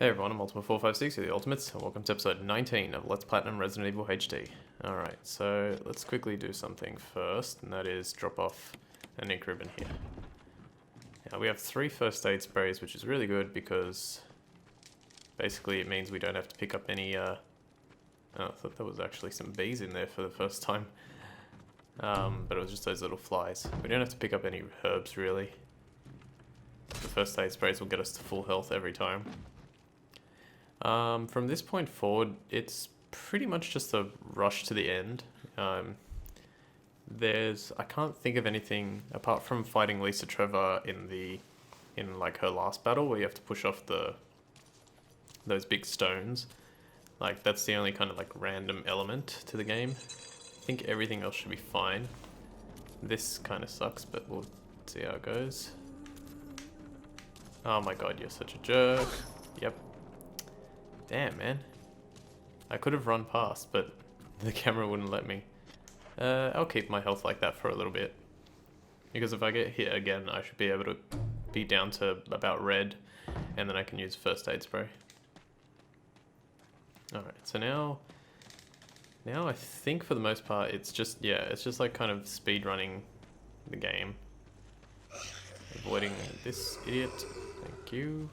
Hey everyone, I'm Ultima456 of the Ultimates, and welcome to episode 19 of Let's Platinum Resident Evil HD. Alright, so let's quickly do something first, and that is drop off an ink ribbon here. Now we have 3 first aid sprays, which is really good because basically it means we don't have to pick up any, oh, I thought there was actually some bees in there for the first time. But it was just those little flies. We don't have to pick up any herbs really. The first aid sprays will get us to full health every time. From this point forward, it's pretty much just a rush to the end. I can't think of anything apart from fighting Lisa Trevor in like her last battle where you have to push off those big stones. Like that's the only kind of like random element to the game. I think everything else should be fine. This kind of sucks, but we'll see how it goes. Oh my god, you're such a jerk. Yep. Damn, man. I could have run past, but the camera wouldn't let me. I'll keep my health like that for a little bit. Because if I get hit again, I should be able to be down to about red, and then I can use first aid spray. Alright, so now I think for the most part, it's just like kind of speed running the game. Avoiding this idiot. Thank you.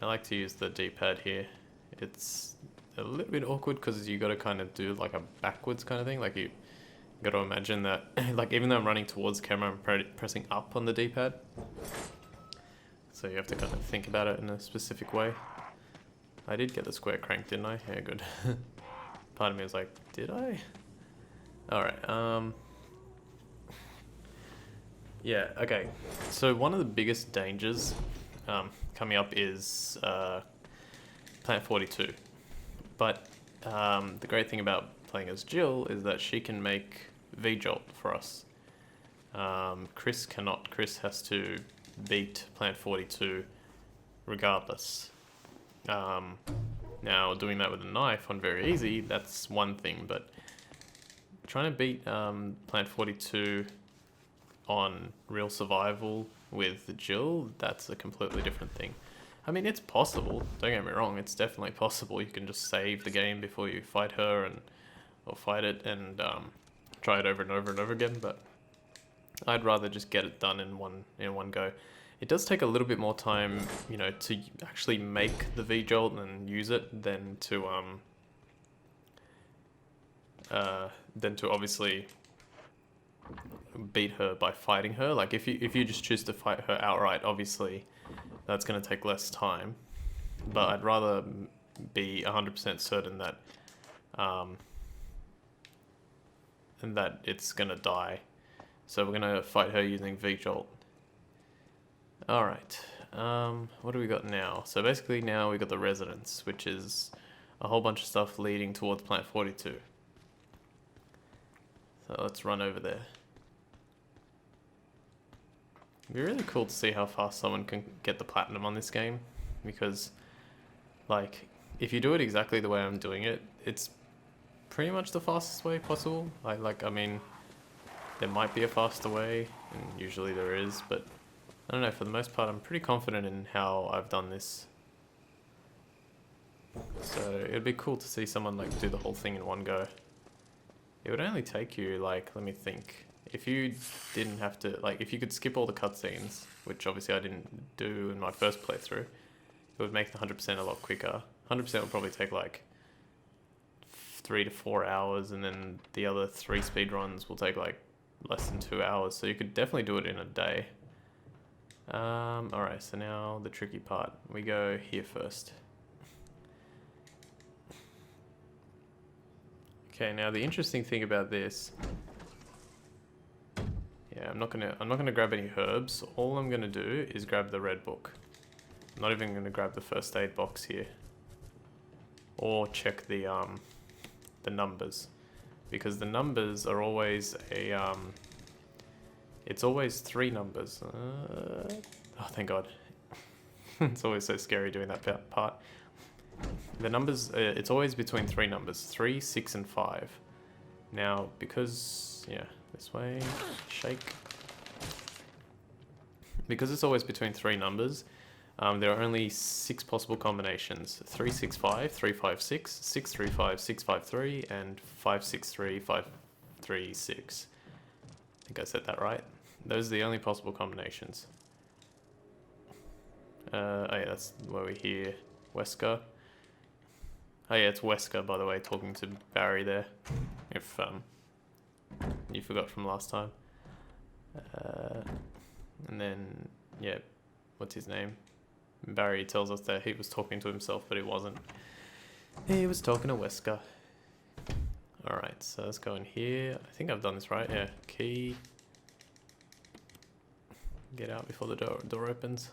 I like to use the D-pad here. It's a little bit awkward because you got to kind of do like a backwards kind of thing. Like you got to imagine that, like even though I'm running towards the camera, I'm pressing up on the D-pad. So you have to kind of think about it in a specific way. I did get the square crank, didn't I? Yeah, good. Part of me was like, did I? Alright, yeah, okay. So one of the biggest dangers coming up is Plant 42. But the great thing about playing as Jill is that she can make V-Jolt for us. Chris cannot. Chris has to beat Plant 42 regardless. Now doing that with a knife on very easy, that's one thing, but trying to beat Plant 42 on real survival with Jill, that's a completely different thing. I mean, it's possible, don't get me wrong, it's definitely possible. You can just save the game before you fight her or fight it and try it over and over and over again, but I'd rather just get it done in one go. It does take a little bit more time, you know, to actually make the V-Jolt and use it than to obviously beat her by fighting her. Like if you just choose to fight her outright, obviously that's going to take less time, but I'd rather be 100% certain that and that it's going to die. So we're going to fight her using V-Jolt. Alright, what do we got now? So basically now we got the residence, which is a whole bunch of stuff leading towards Plant 42. So let's run over there. It'd be really cool to see how fast someone can get the platinum on this game, because like if you do it exactly the way I'm doing it, it's pretty much the fastest way possible. I mean there might be a faster way, and usually there is, but I don't know, for the most part I'm pretty confident in how I've done this. So it'd be cool to see someone like do the whole thing in one go. It would only take you like, let me think. If you didn't have to, like, if you could skip all the cutscenes, which obviously I didn't do in my first playthrough, it would make the 100% a lot quicker. 100% would probably take like 3 to 4 hours, and then the other 3 speedruns will take like less than 2 hours, so you could definitely do it in a day. Alright, so now the tricky part. We go here first. Okay, now the interesting thing about this, I'm not gonna grab any herbs. All I'm gonna do is grab the red book. I'm not even gonna grab the first aid box here, or check the numbers, because the numbers are always it's always 3 numbers. Oh, thank God. It's always so scary doing that part. The numbers, it's always between 3 numbers, 3, 6, and 5. Now, because, this way, shake. Because it's always between 3 numbers, There are only 6 possible combinations: 365, 356, 635, 653, and 563, 536. I think I said that right. Those are the only possible combinations. Oh yeah, that's where we hear Wesker. Oh yeah, it's Wesker, by the way, talking to Barry there. If you forgot from last time. And then, yeah, what's his name? Barry tells us that he was talking to himself, but he wasn't. He was talking to Wesker. Alright, so let's go in here. I think I've done this right. Yeah, key. Get out before the door opens.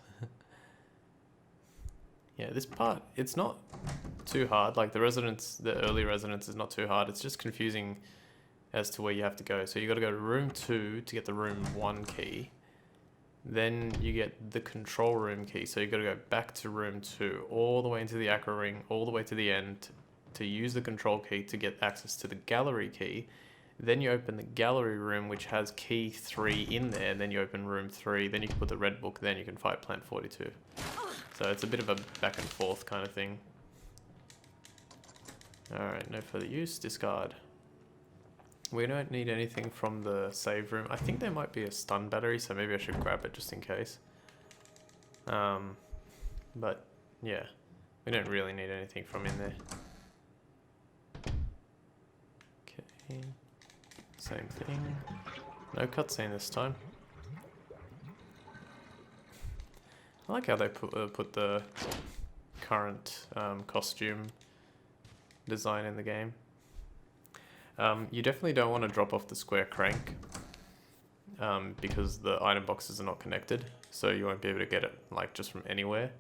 Yeah, this part, it's not too hard. Like the early residence is not too hard. It's just confusing as to where you have to go. So you got to go to room 2 to get the room 1 key. Then you get the control room key. So you got to go back to room 2, all the way into the Aqua Ring, all the way to the end to use the control key to get access to the gallery key. Then you open the gallery room, which has key 3 in there. Then you open room 3. Then you can put the red book. Then you can fight Plant 42. So it's a bit of a back and forth kind of thing. Alright, no further use. Discard. We don't need anything from the save room. I think there might be a stun battery, so maybe I should grab it just in case. But yeah, we don't really need anything from in there. Okay, same thing. No cutscene this time. I like how they put the current costume design in the game. You definitely don't want to drop off the square crank because the item boxes are not connected, so you won't be able to get it like just from anywhere.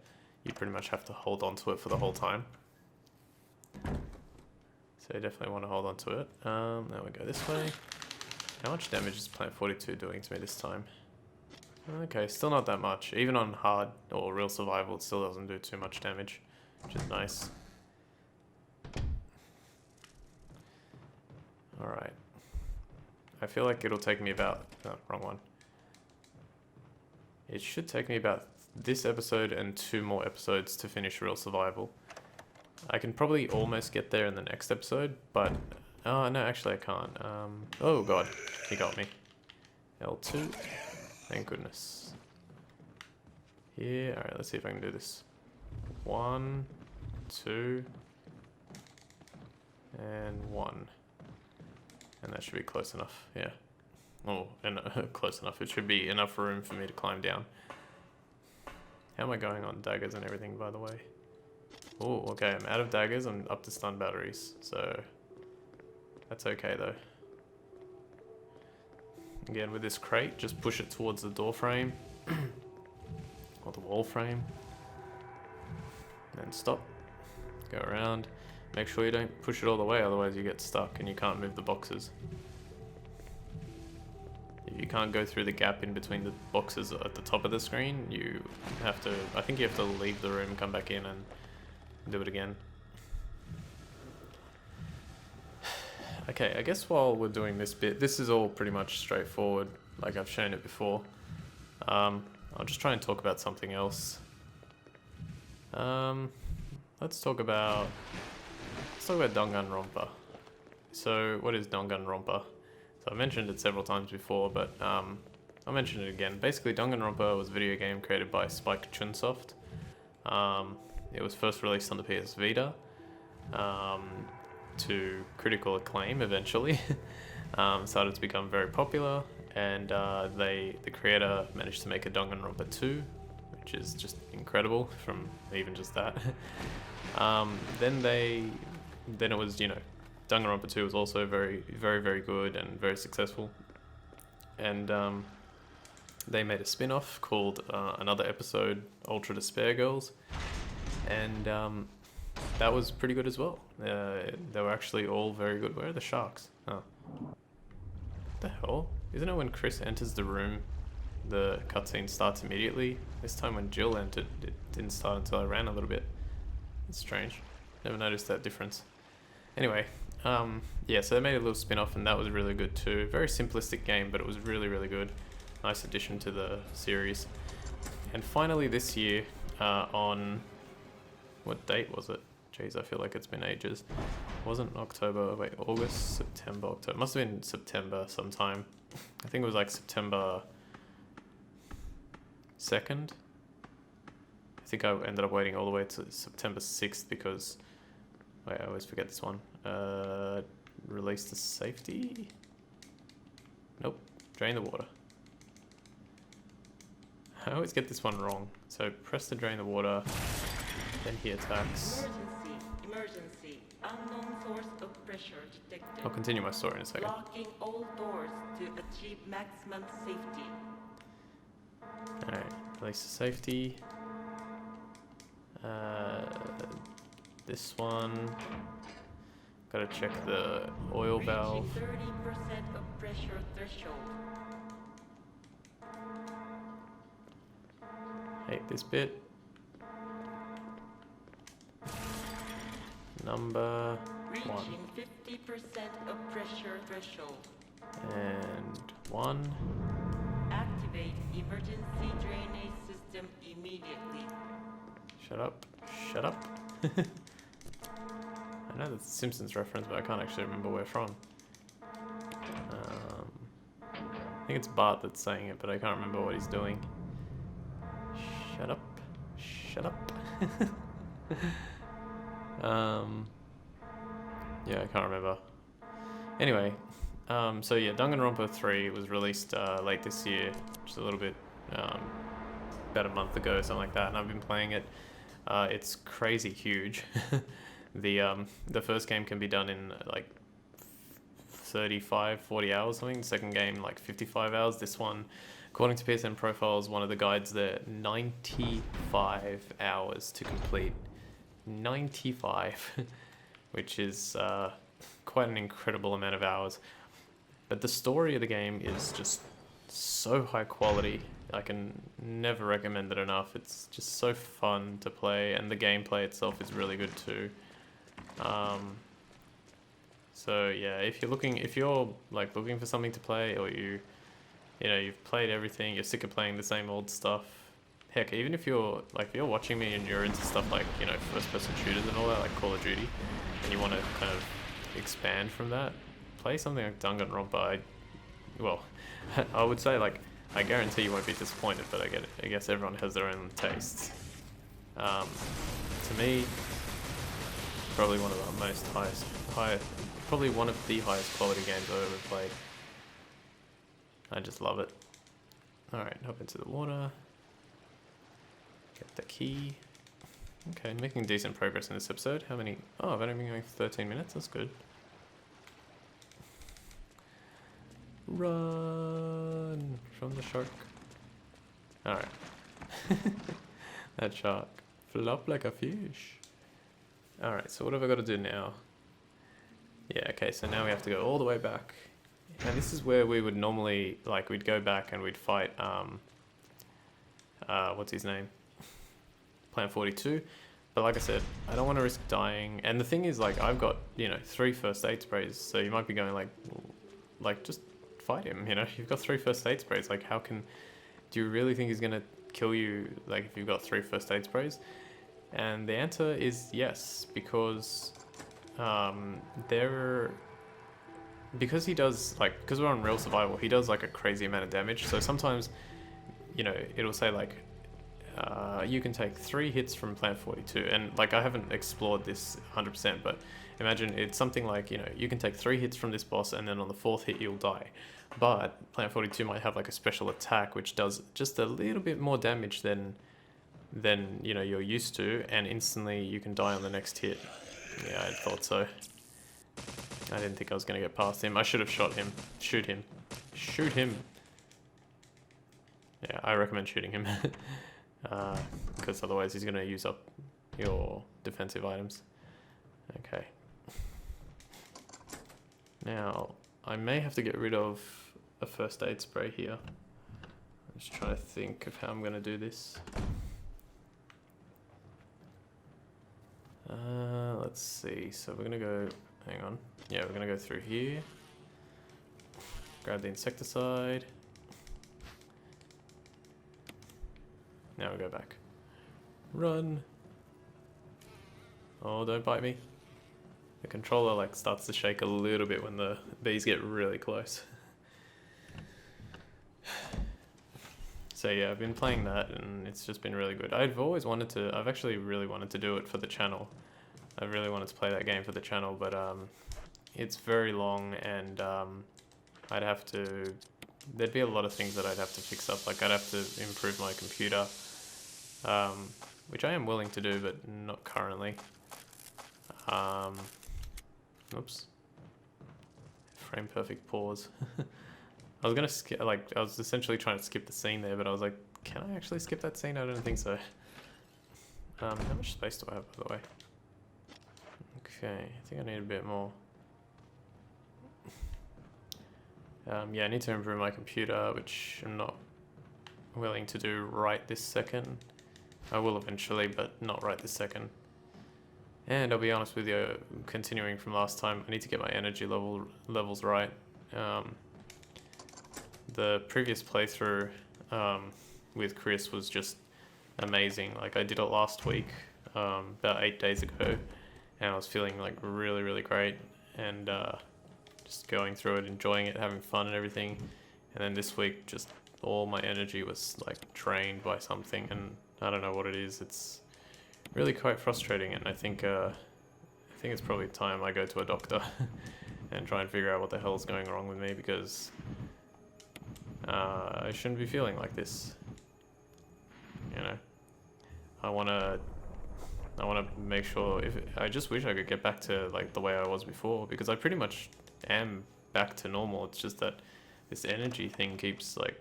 You pretty much have to hold on to it for the whole time. So you definitely want to hold on to it. Now we go this way. How much damage is Plant 42 doing to me this time? Okay, still not that much. Even on hard or real survival, it still doesn't do too much damage, which is nice. Alright. I feel like it'll take me about... Oh, wrong one. It should take me about this episode and 2 more episodes to finish real survival. I can probably almost get there in the next episode, but... Oh, no, actually I can't. Oh god, he got me. L2. Thank goodness. Here, alright, let's see if I can do this. 1, 2, and 1. And that should be close enough, yeah. Oh, and close enough. It should be enough room for me to climb down. How am I going on daggers and everything, by the way? Oh, okay, I'm out of daggers, I'm up to stun batteries, so that's okay though. Again, with this crate, just push it towards the door frame or the wall frame, and stop, go around. Make sure you don't push it all the way, otherwise you get stuck and you can't move the boxes. If you can't go through the gap in between the boxes at the top of the screen, you have to, I think you have to leave the room, come back in and do it again. Okay, I guess while we're doing this bit, this is all pretty much straightforward, like I've shown it before. I'll just try and talk about something else. Let's talk about Danganronpa. So, what is Danganronpa? So I mentioned it several times before, but I'll mention it again. Basically, Danganronpa was a video game created by Spike Chunsoft. It was first released on the PS Vita. To critical acclaim eventually. Started to become very popular, and the creator managed to make a Danganronpa 2, which is just incredible from even just that. Then it was, you know, Danganronpa 2 was also very, very, very good and very successful, and they made a spin-off called another episode, Ultra Despair Girls, and that was pretty good as well. They were actually all very good. Where are the sharks? Oh. What the hell? Isn't it when Chris enters the room, the cutscene starts immediately? This time when Jill entered, it didn't start until I ran a little bit. It's strange. Never noticed that difference. Anyway, yeah, so they made a little spin-off and that was really good too. Very simplistic game, but it was really, really good. Nice addition to the series. And finally this year, on, what date was it? Jeez, I feel like it's been ages. It wasn't October, wait, August, September, October. Must have been September sometime. I think it was like September 2nd. I think I ended up waiting all the way to September 6th because, wait, I always forget this one. Release the safety? Nope, drain the water. I always get this one wrong. So press to drain the water, then he attacks. Emergency. Unknown source of pressure detected. I'll continue my story in a second. Locking all doors to achieve maximum safety. Alright, release the safety. This one. Gotta check the oil valve. Reaching 30% of pressure threshold. Hate this bit. Number 1. Reaching 50% of pressure threshold. And 1. Activate emergency drainage system immediately. Shut up. Shut up. I know that's a Simpsons reference, but I can't actually remember where from. I think it's Bart that's saying it, but I can't remember what he's doing. Shut up. Shut up. Yeah, I can't remember. Anyway, so yeah, Danganronpa 3 was released late this year, just a little bit, about a month ago, something like that, and I've been playing it. It's crazy huge. The first game can be done in like 35, 40 hours, something. The second game like 55 hours. This one, according to PSN Profiles, one of the guides there, 95 hours to complete. 95, which is quite an incredible amount of hours. But the story of the game is just so high quality. I can never recommend it enough. It's just so fun to play, and the gameplay itself is really good too. So yeah, if you're like looking for something to play, or you've played everything, you're sick of playing the same old stuff. Heck, even if you're watching me and you're into stuff like, first person shooters and all that, like Call of Duty, and you want to kind of expand from that, play something like Danganronpa. I would say, like, I guarantee you won't be disappointed, but I guess everyone has their own tastes. To me, probably one of the probably one of the highest quality games I've ever played. I just love it. Alright, hop into the water. Get the key. Okay, making decent progress in this episode. How many? Oh, I've only been going for 13 minutes. That's good. Run from the shark. Alright. That shark. Flop like a fish. Alright, so what have I got to do now? Yeah, okay, so now we have to go all the way back. And this is where we would normally, like, we'd go back and we'd fight, what's his name? Plant 42. But like I said, I don't want to risk dying. And the thing is, like, I've got, 3 first aid sprays, so you might be going like, just fight him, You've got 3 first aid sprays, like, do you really think he's going to kill you, like, if you've got 3 first aid sprays? And the answer is yes, because because he does, like, because we're on real survival, he does like a crazy amount of damage. So sometimes, it'll say like, you can take 3 hits from Plant 42, and like I haven't explored this 100%, but imagine it's something like, you can take 3 hits from this boss, and then on the 4th hit you'll die. But Plant 42 might have like a special attack which does just a little bit more damage than you're used to, and instantly you can die on the next hit. Yeah, I thought so. I didn't think I was going to get past him. I should have shot him. Shoot him. Shoot him. Yeah, I recommend shooting him. Because otherwise he's going to use up your defensive items. Okay. Now, I may have to get rid of a first aid spray here. I'm just trying to think of how I'm going to do this. Let's see. So we're going to go... Hang on. Yeah, we're going to go through here. Grab the insecticide. Now we go back. Run. Oh, don't bite me. The controller like starts to shake a little bit when the bees get really close. So yeah, I've been playing that and it's just been really good. I've actually really wanted to do it for the channel. I really wanted to play that game for the channel, but it's very long and there'd be a lot of things that I'd have to fix up. Like I'd have to improve my computer, which I am willing to do, but not currently. Oops. Frame perfect pause. I was gonna skip, like, I was essentially trying to skip the scene there, but I was like, can I actually skip that scene? I don't think so. How much space do I have, by the way? Okay, I think I need a bit more. Yeah, I need to improve my computer, which I'm not willing to do right this second. I will eventually, but not right this second. And I'll be honest with you, continuing from last time, I need to get my energy levels right. The previous playthrough with Chris was just amazing. Like I did it last week, about 8 days ago, and I was feeling like really, really great, and just going through it, enjoying it, having fun and everything. And then this week, just all my energy was like drained by something, and I don't know what it is. It's really quite frustrating, and I think it's probably time I go to a doctor and try and figure out what the hell is going wrong with me, because I shouldn't be feeling like this. You know, I wanna make sure. I just wish I could get back to like the way I was before, because I pretty much am back to normal. It's just that this energy thing keeps like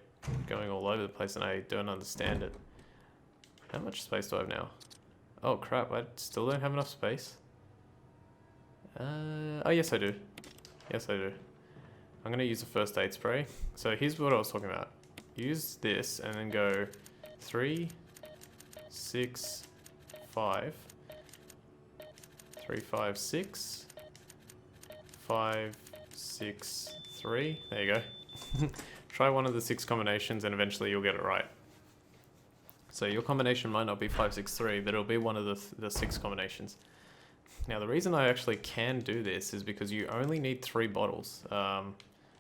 going all over the place, and I don't understand it. How much space do I have now? Oh crap, I still don't have enough space. Oh yes I do. Yes I do. I'm gonna use a first aid spray. So here's what I was talking about. Use this and then go 3, 6, 5, 3, 5, 6, 5, 6, 3. There you go. Try one of the 6 combinations and eventually you'll get it right. So your combination might not be 5, 6, 3, but it'll be one of the 6 combinations. Now the reason I actually can do this is because you only need 3 bottles.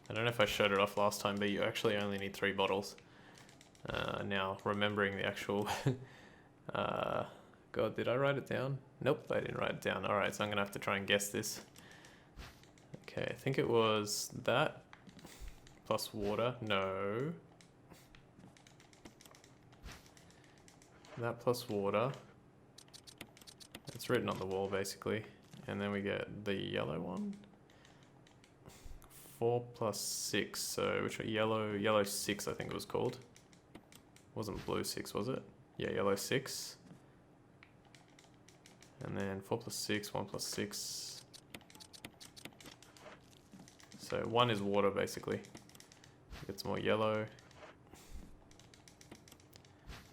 I don't know if I showed it off last time, but you actually only need 3 bottles. Now remembering the actual... God, did I write it down? Nope, I didn't write it down. Alright, so I'm gonna have to try and guess this. Okay, I think it was that plus water. No. That plus water. It's written on the wall basically. And then we get the yellow one. 4 plus 6, so which one? Yellow 6 I think it was called. Wasn't blue 6, was it? Yeah, yellow 6. And then 4 plus 6, 1 plus 6. So 1 is water basically. Get some more yellow.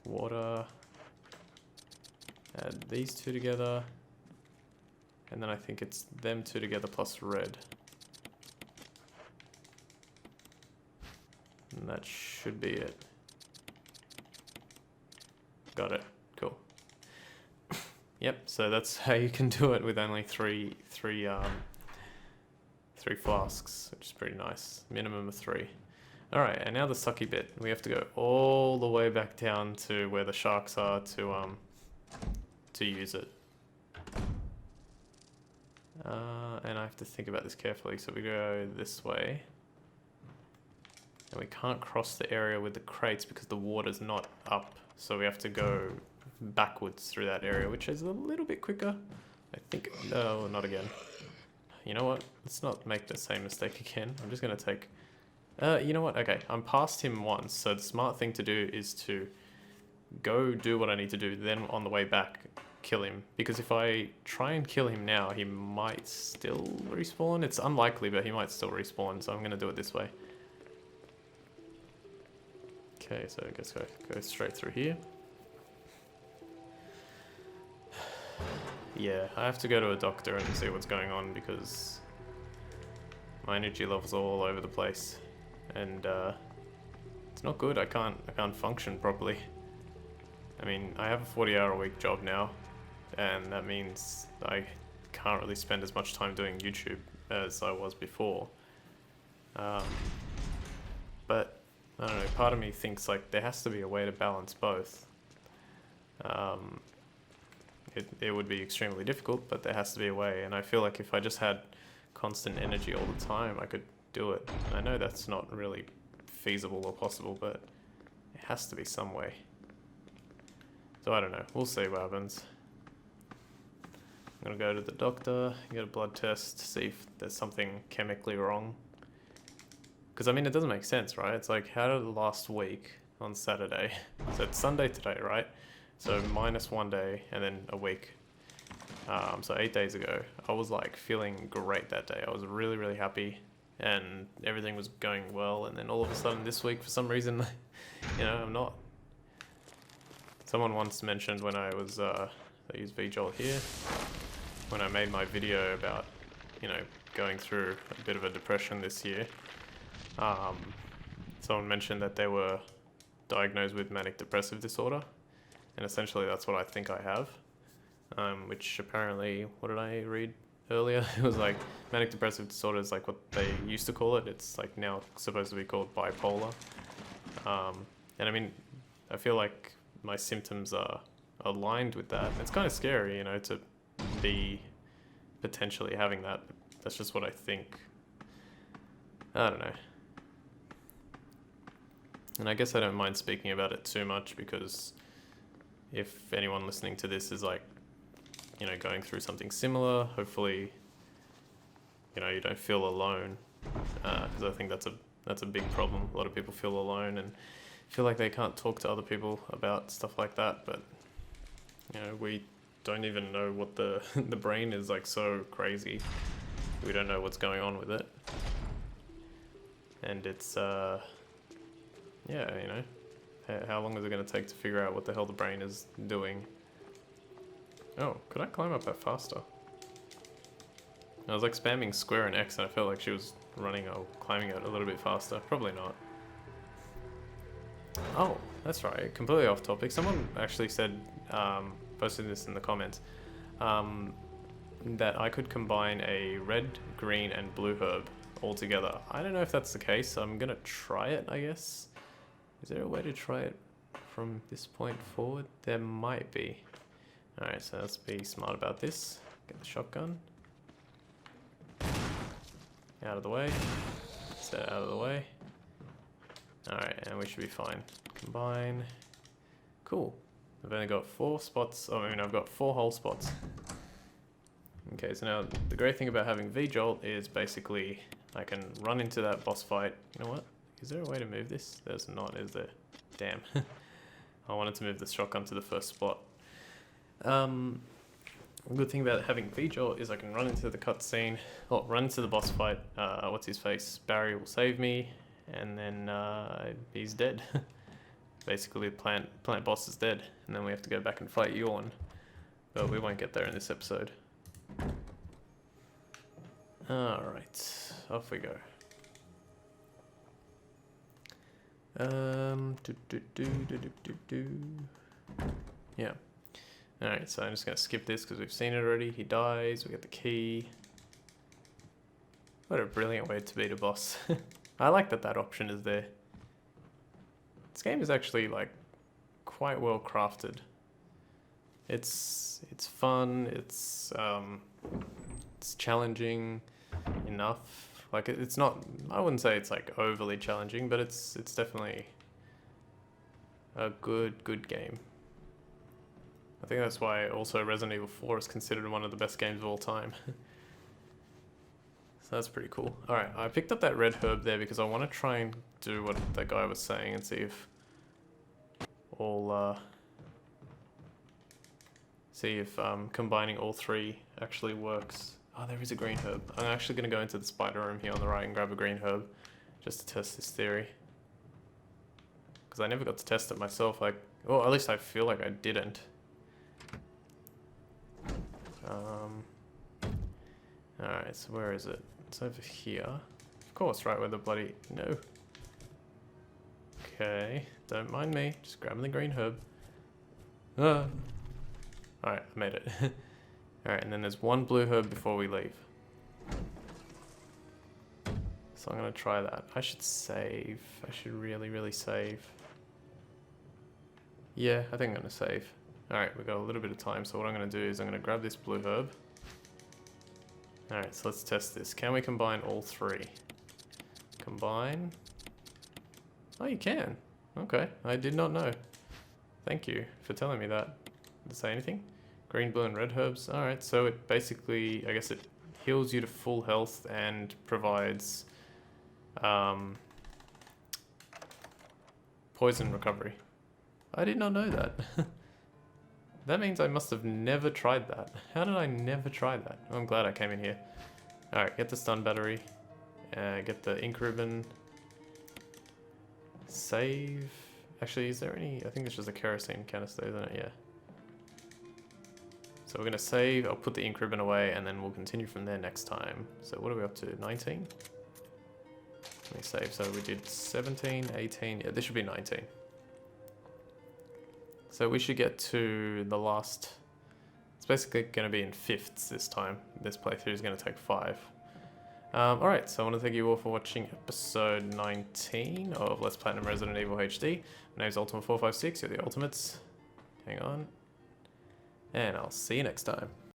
Water. Add these 2 together. And then I think it's them 2 together plus red. And that should be it. Got it. Cool. Yep, so that's how you can do it with only three flasks, which is pretty nice. Minimum of 3. Alright, and now the sucky bit. We have to go all the way back down to where the sharks are to use it. And I have to think about this carefully, so we go this way. And we can't cross the area with the crates because the water's not up. So we have to go backwards through that area, which is a little bit quicker. I think, no, not again. You know what? Let's not make the same mistake again. I'm just gonna take, you know what? Okay, I'm past him once. So the smart thing to do is to go do what I need to do. Then on the way back, kill him. Because if I try and kill him now, he might still respawn. It's unlikely, but he might still respawn. So I'm gonna do it this way. Okay, so I guess go straight through here. Yeah, I have to go to a doctor and see what's going on because my energy levels are all over the place, and it's not good. I can't function properly. I mean, I have a 40-hour-a-week job now, and that means I can't really spend as much time doing YouTube as I was before. But I don't know, part of me thinks like there has to be a way to balance both. It would be extremely difficult, but there has to be a way, and I feel like if I just had constant energy all the time, I could do it. And I know that's not really feasible or possible, but it has to be some way. So I don't know, we'll see what happens. I'm gonna go to the doctor, get a blood test, see if there's something chemically wrong. Because I mean, it doesn't make sense, right? It's like, how did last week on Saturday, so it's Sunday today, right? So minus 1 day and then a week. So 8 days ago, I was like feeling great that day. I was really, really happy and everything was going well. And then all of a sudden this week, for some reason, you know, I'm not. Someone once mentioned when I was, I use VJolt here, when I made my video about, you know, going through a bit of a depression this year. Someone mentioned that they were diagnosed with manic depressive disorder, and essentially that's what I think I have, which apparently, what did I read earlier? It was like manic depressive disorder is like what they used to call it. It's like now supposed to be called bipolar. And I mean, I feel like my symptoms are aligned with that. It's kind of scary, you know, to be potentially having that. That's just what I think. I don't know. And I guess I don't mind speaking about it too much, because if anyone listening to this is like, you know, going through something similar, hopefully, you know, you don't feel alone, because I think that's a big problem. A lot of people feel alone and feel like they can't talk to other people about stuff like that. But you know, we don't even know what the the brain is like, so crazy. We don't know what's going on with it, and it's yeah, you know, how long is it going to take to figure out what the hell the brain is doing? Oh, could I climb up that faster? I was like spamming square and X and I felt like she was running or climbing it a little bit faster. Probably not. Oh, that's right, completely off topic. Someone actually said, posted this in the comments, that I could combine a red, green and blue herb all together. I don't know if that's the case. I'm gonna try it, I guess. Is there a way to try it from this point forward? There might be. Alright, so let's be smart about this. Get the shotgun. Out of the way. Set it out of the way. Alright, and we should be fine. Combine. Cool. I've only got 4 spots. Oh, I mean, I've got 4 whole spots. Okay, so now the great thing about having VJolt is basically I can run into that boss fight. You know what? Is there a way to move this? There's not, is there? Damn. I wanted to move the shotgun to the first spot. The good thing about having VJolt is I can run into the cutscene, or run into the boss fight. What's his face? Barry will save me, and then he's dead. Basically, the plant boss is dead, and then we have to go back and fight Yawn. But we won't get there in this episode. Alright, off we go. Yeah. Alright, so I'm just going to skip this because we've seen it already. He dies, we get the key. What a brilliant way to beat a boss. I like that that option is there. This game is actually like quite well crafted. It's fun, it's challenging enough. Like it's not, I wouldn't say it's like overly challenging, but it's definitely a good game. I think that's why also Resident Evil 4 is considered one of the best games of all time. So that's pretty cool. Alright, I picked up that red herb there because I want to try and do what that guy was saying and see if combining all 3 actually works. Oh, there is a green herb. I'm actually going to go into the spider room here on the right and grab a green herb just to test this theory. Because I never got to test it myself, like, or at least I feel like I didn't. Alright, so where is it? It's over here. Of course, right where the bloody... No. Okay, don't mind me. Just grabbing the green herb. Ah. Alright, I made it. Alright, and then there's one blue herb before we leave. So I'm gonna try that. I should save. I should really save. Yeah, I think I'm gonna save. Alright, we've got a little bit of time, so what I'm gonna do is I'm gonna grab this blue herb. Alright, so let's test this. Can we combine all three? Combine. Oh, you can. Okay, I did not know. Thank you for telling me that. Did it say anything? Green, blue, and red herbs. Alright, so it basically, I guess it heals you to full health and provides poison recovery. I did not know that. That means I must have never tried that. How did I never try that? Oh, I'm glad I came in here. Alright, get the stun battery. Get the ink ribbon. Save. Actually, is there any... I think it's just a kerosene canister, isn't it? Yeah. So we're going to save. I'll put the ink ribbon away, and then we'll continue from there next time. So what are we up to? 19? Let me save. So we did 17, 18. Yeah, this should be 19. So we should get to the last... It's basically going to be in fifths this time. This playthrough is going to take 5. Alright, so I want to thank you all for watching episode 19 of Let's Platinum Resident Evil HD. My name's Ultima456, you're the Ultimates. Hang on. And I'll see you next time.